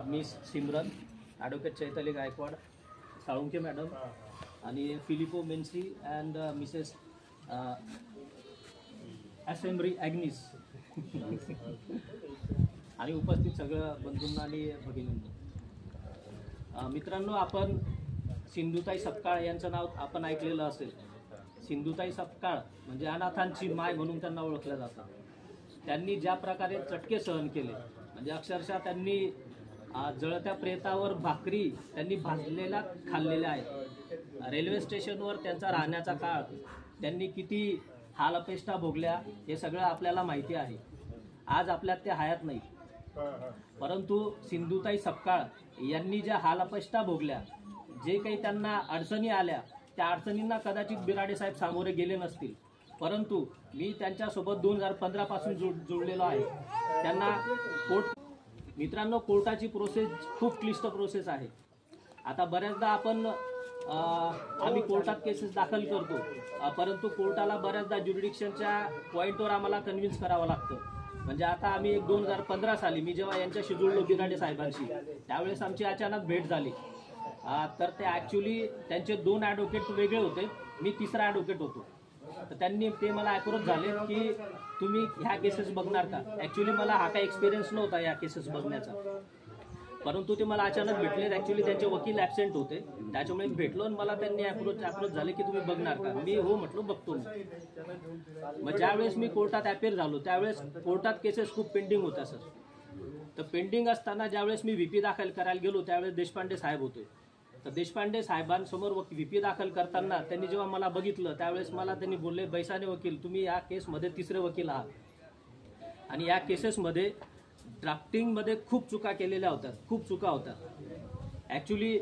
Miss Simran, advocate Chaitali Gaikwad, Salunkhe madam आणि Filippo Mensi and Mrs असेंब्री ॲग्निस आणि उपस्थित सगळं बंधूंना आणि भगिनींना. मित्रांनो, आपण सिंधुताई सपकाळ यांचं नाव आपण ऐकलेलं असेल. सिंधुताई सपकाळ म्हणजे अनाथांची माय म्हणून त्यांना ओळखलं जातं. त्यांनी ज्या प्रकारे चटके सहन केले, म्हणजे अक्षरशः त्यांनी जळत्या प्रेतावर भाकरी त्यांनी भाजलेल्या खाल्लेल्या आहेत. रेल्वे स्टेशनवर त्यांचा राहण्याचा काळ, त्यांनी किती हालअपेष्टा भोगल्या हे सगळं आपल्याला माहिती आहे. आज आपल्यात ते हयात नाही, परंतु सिंधुताई सपकाळ यांनी ज्या हालअपेष्टा भोगल्या, जे काही त्यांना अडचणी आल्या, त्या अडचणींना कदाचित बिराडे साहेब सामोरे गेले नसतील, परंतु मी त्यांच्यासोबत 2015 पासून जुळलेलो आहे. त्यांना मित्रांनो, कोर्टाची प्रोसेस खूप क्लिष्ट प्रोसेस आहे. आता बऱ्याचदा आम्ही कोर्टात केसेस दाखल करतो, परंतु कोर्टाला बऱ्याचदा ज्युरिडिक्शनच्या पॉईंटवर आम्हाला कन्व्हिन्स करावं लागतं. म्हणजे आता आम्ही 2015 साली मी जेव्हा यांच्याशी जुळलो बिराडे साहेबांशी, त्यावेळेस आमची अचानक भेट झाली. तर ते ॲक्च्युली त्यांचे 2 ॲडव्होकेट वेगळे होते, मी तिसरा ॲडव्होकेट होतो. तर त्यांनी मला अप्रोच झाले की तुम्ही ह्या केसेस बघणार का. ॲक्च्युली मला हा काही एक्सपिरियन्स नव्हता या केसेस बघण्याचा, परंतु ते मला अचानक भेटले. ॲक्च्युली त्यांचे वकील ॲबसेंट होते, त्याच्यामुळे भेटलो आणि मला त्यांनी अप्रोच झाले की तुम्ही बघणार का. मी हो म्हटलो, बघतो. मग ज्यावेळेस मी कोर्टात अपेअर झालो, त्यावेळेस कोर्टात केसेस खूप पेंडिंग होत्या सर. तर पेंडिंग असताना ज्यावेळेस मी व्हीपी दाखल करायला गेलो, त्यावेळेस देशपांडे साहेब होते. तर देशपांडे साहेबांसमोर व्हीपी दाखल करताना त्यांनी जेव्हा मला बघितलं, त्यावेळेस मला त्यांनी बोलले, बैसाने वकील, तुम्ही या केसमध्ये तिसरे वकील आहात आणि या केसेसमध्ये ड्राफ्टिंगमध्ये खूप चुका केलेल्या होत्या, खूप चुका होत्या. ॲक्च्युली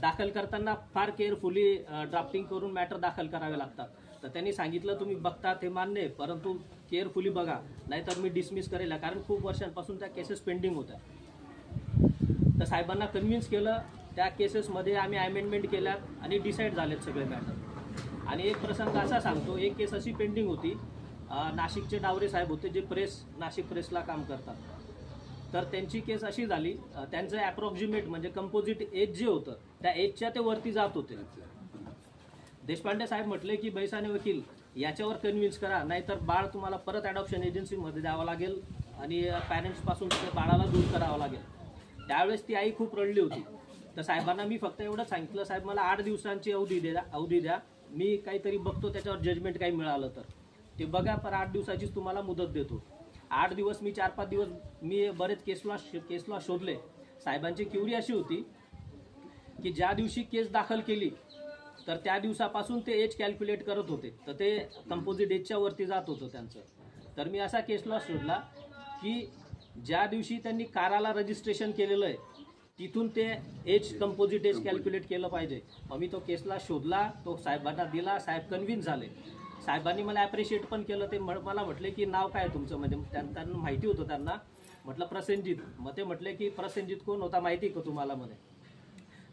दाखल करताना फार केअरफुली ड्राफ्टिंग करून मॅटर दाखल करावे लागतात. तर त्यांनी सांगितलं, तुम्ही बघता ते मान्य आहे, परंतु केअरफुली बघा, नाहीतर मी डिसमिस करेल, कारण खूप वर्षांपासून त्या केसेस पेंडिंग होत्या. तर साहेबांना कन्व्हिन्स केलं. त्या केसेसमध्ये आम्ही अमेंडमेंट केल्या आणि डिसाईड झालेत सगळे मॅटर. आणि एक प्रसंग असा सांगतो, एक केस अशी पेंडिंग होती. नाशिकचे डावरे साहेब होते, जे नाशिक प्रेसला काम करतात. तर त्यांची केस अशी झाली, त्यांचं ॲप्रॉक्सिमेट म्हणजे कंपोजिट एज जे होतं, त्या एजच्या ते वरती जात होते. देशपांडे साहेब म्हटले की बैसाने वकील, याच्यावर कन्व्हिन्स करा, नाहीतर बाळ तुम्हाला परत ॲडॉप्शन एजन्सीमध्ये द्यावं लागेल आणि पॅरेंट्सपासून बाळाला दूर करावं लागेल. त्यावेळेस ती आई खूप रडली होती. तर साहेबांना मी फक्त एवढं सांगितलं, साहेब मला 8 दिवसांची अवधी द्या, मी काहीतरी बघतो, त्याच्यावर जजमेंट काही मिळालं तर ते बघा, पण 8 दिवसाचीच तुम्हाला मुदत देतो. 8 दिवस मी 4-5 दिवस मी बरेच केसला शोधले. साहेबांची क्युरी अशी होती की ज्या दिवशी केस दाखल केली, तर त्या दिवसापासून ते एज कॅल्क्युलेट करत होते, तर ते कंपोजिट एजच्या वरती जात होतं त्यांचं. तर मी असा केसला शोधला की ज्या दिवशी त्यांनी काराला रजिस्ट्रेशन केलेलं आहे, तिथून ते एज कंपोजिट एज कॅल्क्युलेट केलं पाहिजे. मग मी तो केसला शोधला, तो साहेबांना दिला. साहेब कन्व्हिन्स झाले. साहेबांनी मला ॲप्रिशिएट पण केलं. ते मला म्हटले की नाव काय तुमचं, म्हणजे त्यांना माहिती होतं त्यांना. म्हटलं प्रसेनजित. मग ते म्हटले की प्रसेनजित कोण होता माहिती का तुम्हाला म्हणे.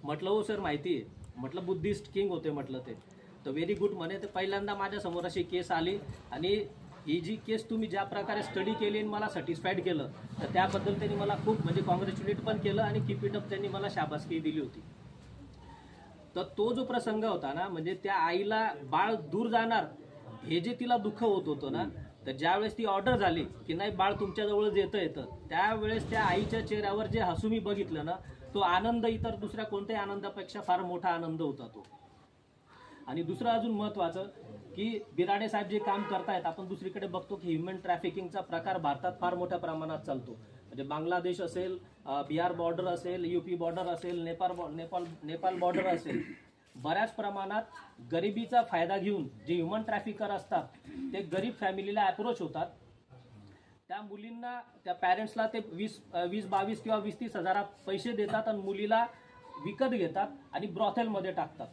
म्हटलं हो सर माहिती आहे. म्हटलं बुद्धिस्ट किंग होते म्हटलं ते. तर व्हेरी गुड म्हणे. तर पहिल्यांदा माझ्यासमोर अशी केस आली आणि ही जी केस तुम्ही ज्या प्रकारे स्टडी केली आणि मला सॅटिस्फाईड केलं, तर त्याबद्दल त्यांनी मला खूप म्हणजे कॉंग्रॅच्युलेट पण केलं आणि कीप इट अप त्यांनी मला शाबासकी दिली होती. तर तो जो प्रसंग होता ना, म्हणजे त्या आईला बाळ दूर जाणार हे जे तिला दुःख होत होतं ना, तर ज्यावेळेस ती ऑर्डर झाली की नाही बाळ तुमच्याजवळच येतं, त्यावेळेस त्या आईच्या चेहऱ्यावर जे हसू मी बघितलं ना, तो आनंद इतर दुसऱ्या कोणत्याही आनंदापेक्षा फार मोठा आनंद होता तो. आणि दुसरं अजून महत्त्वाचं की बिराडे साहेब जे काम करतायत, आपण दुसरीकडे बघतो की ह्युमन ट्रॅफिकिंगचा प्रकार भारतात फार मोठ्या प्रमाणात चालतो. म्हणजे बांगलादेश असेल, बिहार बॉर्डर असेल, UP बॉर्डर असेल, नेपाळ बॉर्डर असेल, बऱ्याच प्रमाणात गरिबीचा फायदा घेऊन जे ह्युमन ट्रॅफिकर असतात, ते गरीब फॅमिलीला अप्रोच होतात. त्या मुलींना, त्या पॅरेंट्सला ते 20-22 किंवा 20-30 हजार पैसे देतात आणि मुलीला विकत घेतात आणि ब्रॉथेलमध्ये टाकतात.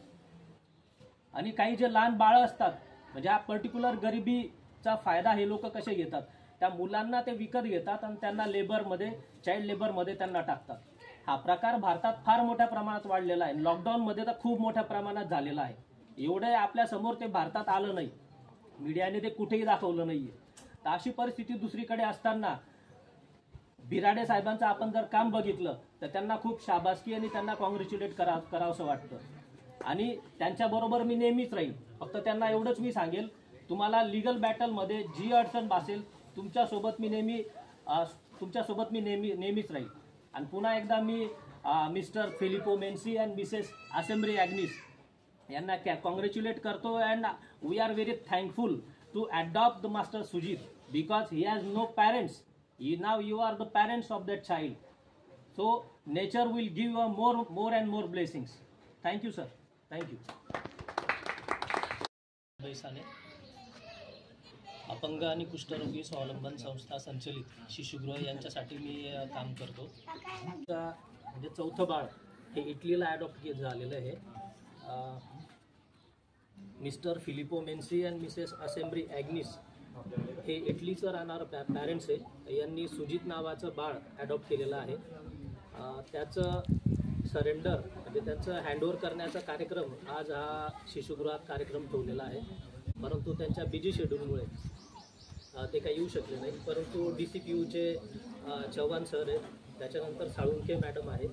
आणि काही जे लहान बाळं असतात, म्हणजे हा पर्टिक्युलर गरिबीचा फायदा हे लोक कसे घेतात, त्या मुलांना ते विकत घेतात आणि त्यांना चाइल्ड लेबरमध्ये त्यांना टाकतात. हा प्रकार भारतात फार मोठ्या प्रमाणात वाढलेला आहे. लॉकडाऊनमध्ये तर खूप मोठ्या प्रमाणात झालेला आहे. एवढं आपल्यासमोर ते भारतात आलं नाही, मीडियाने ते कुठेही दाखवलं नाहीये. तर अशी परिस्थिती दुसरीकडे असताना बिराडे साहेबांचं आपण जर काम बघितलं तर त्यांना खूप शाबासकी आणि त्यांना कॉंग्रॅच्युलेट करावंसं वाटतं आणि त्यांच्याबरोबर मी नेहमीच राहील. फक्त त्यांना एवढंच मी सांगेल, तुम्हाला लीगल बॅटलमध्ये जी अडचण भासेल तुमच्यासोबत मी नेहमीच राहील. आणि पुन्हा एकदा मी Mr Filippo Mensi and Mrs असेंब्री ॲग्निस यांना कॉंग्रॅच्युलेट करतो. And we are very thankful to adopt the master Sujit because he has no parents. Now you are the parents of that child. So nature will give more and more blessings. Thank you, sir. Thank you. बैसाने अपंग आणि कुष्ठरोगी स्वावलंबन संस्था संचलित शिशुगृह यांच्यासाठी मी काम करतो. म्हणजे चौथं बाळ हे इटलीला ॲडॉप्ट झालेलं आहे. Mister Filippo Mensi and Mrs असेंब्री ॲग्निस हे इटलीचं राहणारं पॅरेंट्स आहे. यांनी सुजित नावाचं बाळ ॲडॉप्ट केलेलं आहे. त्याचं सरेंडर म्हणजे त्याचं हँडओव्हर करण्याचा कार्यक्रम आज हा शिशुगृहात कार्यक्रम ठेवलेला आहे. परंतु त्यांच्या बिझी शेड्यूलमुळे ते काही येऊ शकले नाही. परंतु DCPUचे चव्हाण सर आहेत, त्याच्यानंतर साळुंखे मॅडम आहेत,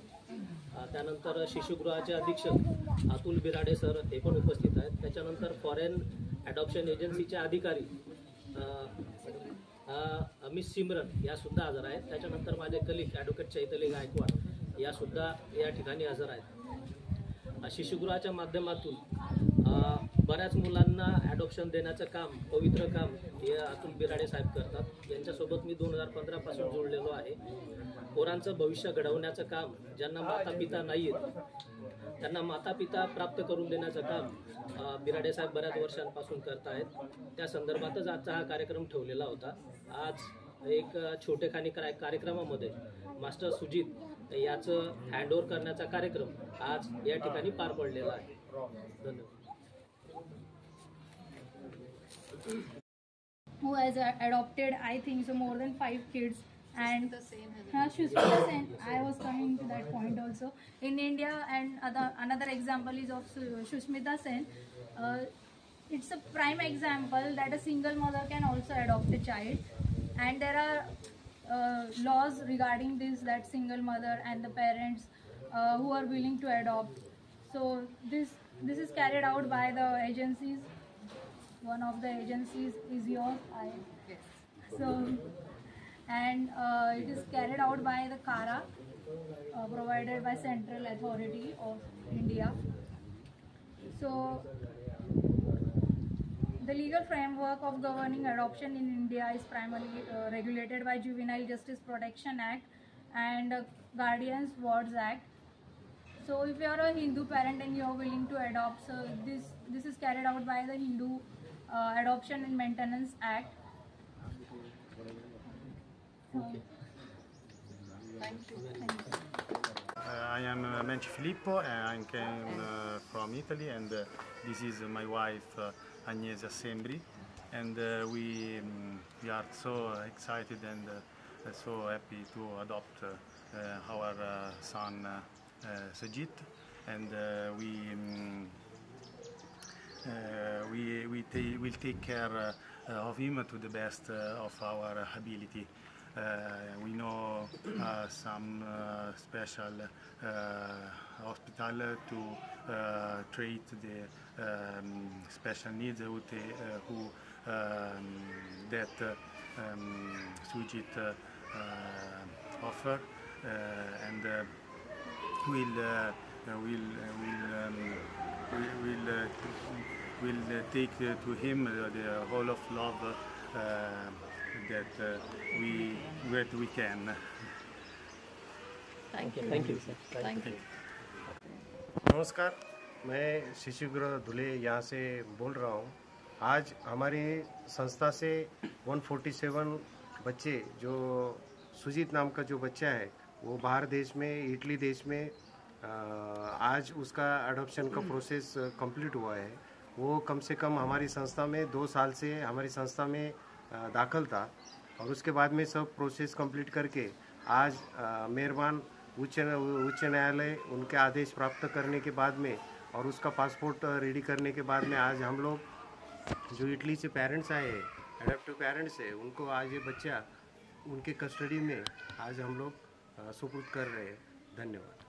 त्यानंतर शिशुगृहाचे अधीक्षक अतुल बिराडे सर हे पण उपस्थित आहेत. त्याच्यानंतर फॉरेन ॲडॉप्शन एजन्सीचे अधिकारी मिस सिमरन यासुद्धा हजर आहेत. त्याच्यानंतर माझे कलिग ॲडव्होकेट चैतली गायकवाड यासुद्धा या ठिकाणी हजर आहेत. शिशुगृहाच्या माध्यमातून बऱ्याच मुलांना ॲडॉप्शन देण्याचं काम, पवित्र काम हे अतुल बिराडे साहेब करतात. यांच्यासोबत मी 2015 पासून जोडलेलो आहे. पोरांचं भविष्य घडवण्याचं काम, ज्यांना मातापिता नाही आहेत त्यांना मातापिता प्राप्त करून देण्याचं काम बिराडे साहेब बऱ्याच वर्षांपासून करत आहेत. त्या संदर्भातच आजचा हा कार्यक्रम ठेवलेला होता. आज एक छोटेखानी कार्यक्रमामध्ये मास्टर सुजित याचं हँडओव्हर करण्याचा कार्यक्रम आज या ठिकाणी पार पडलेला आहे. धन्यवाद. Who has adopted, I think so, more than 5 kids, and Shushmita Sen. I was coming to that point also in India, and another example is of Shushmita Sen. It's a prime example that a single mother can also adopt a child, and there are laws regarding this, that single mother and the parents who are willing to adopt. So this is carried out by the agencies. One of the agencies is yours. So and it is carried out by the CARA, provided by Central Authority of India. So the legal framework of governing adoption in India is primarily regulated by Juvenile Justice Protection Act and Guardians Wards Act. So if you are a Hindu parent and you are willing to adopt, so this is carried out by the Hindu Adoption and Maintenance Act. Okay. Thank you. I am Menci Filippo and I came from Italy, and this is my wife Agnese Assembri, and we are so excited and so happy to adopt our son Sujit, and we will take care of him to the best of our ability. We know some special hospital to treat the special needs who that Sujit offer, and will take to him the whole of love that we can. Thank you, sir. Thank you. नमस्कार, मैं शिशुगृह धुले यहाँ से बोल रहा हूँ. आज हमारी संस्था से 147 बच्चे, जो सुजीत नाम का जो बच्चा है वो बाहर देश में, इटली देश में आज उसका अडॉप्शन का प्रोसेस कंप्लीट हुआ है. वो कम से कम हमारी संस्था में 2 साल से हमारी संस्था में दाखिल था, और उसके बाद में सब प्रोसेस कंप्लीट करके आज मेहरबान उच्च न्यायालय उनके आदेश प्राप्त करने के बाद में और उसका पासपोर्ट रेडी करने के बाद में आज हम लोग जो इटली से पेरेंट्स आए हैं, एडॉप्टिव पेरेंट्स है, उनको आज ये बच्चा उनके कस्टडी में आज हम लोग सुपुर्द कर रहे हैं। धन्यवाद।